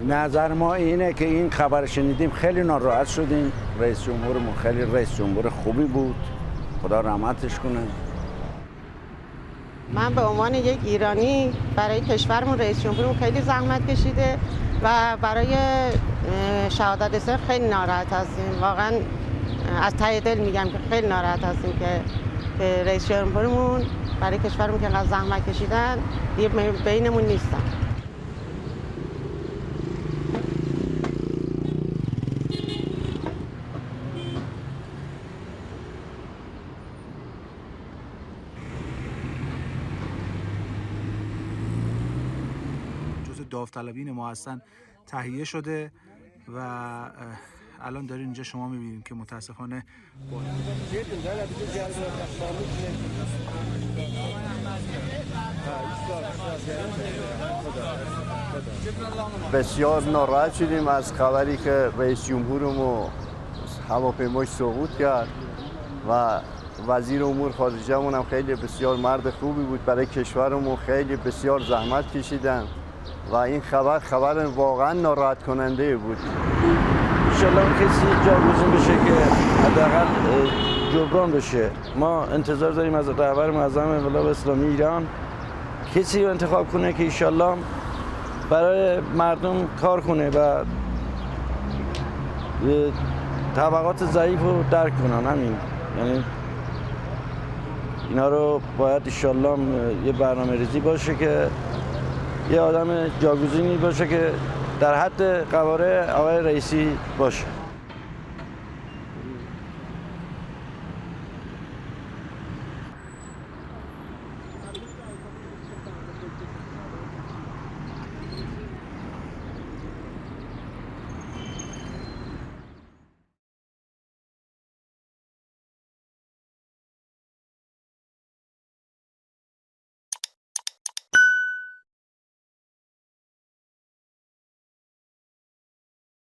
نظر ما اینه که این خبر شنیدیم خیلی ناراحت شدیم. رئیس جمهورمون خیلی رئیس جمهور خوبی بود، خدا رحمتش کنه. من به عنوان یک ایرانی برای کشورمون رئیس جمهورمون خیلی زحمت کشیده و برای شهادت سر خیلی ناراحت هستیم. واقعا از ته دل میگم که خیلی ناراحت هستیم که رئیس جمهورمون برای کشورمون که انقدر زحمت کشیدن دیگه بینمون نیستن. داوطلبین ما هستن تهیه شده و الان دارین اینجا شما میبینید که متاسفانه بسیار ناراحت شدیم از خبری که رئیس جمهورمون هواپیماش سقوط کرد و وزیر امور خارجه‌مون هم خیلی بسیار مرد خوبی بود. برای کشورمون خیلی بسیار زحمت کشیدن و این خبر واقعا ناراحت کننده بود. انشالله کسی جاگزین بشه که حداقل جبران بشه. ما انتظار داریم از رهبر معظم انقلاب اسلامی ایران کسی رو انتخاب کنه که انشالله برای مردم کار کنه و طبقات ضعیف رو درک کنن. همین، یعنی اینا رو باید انشالله یه برنامه ریزی باشه که یه آدم جاگزینی باشه که در حد قواره آقای رئیسی باشه.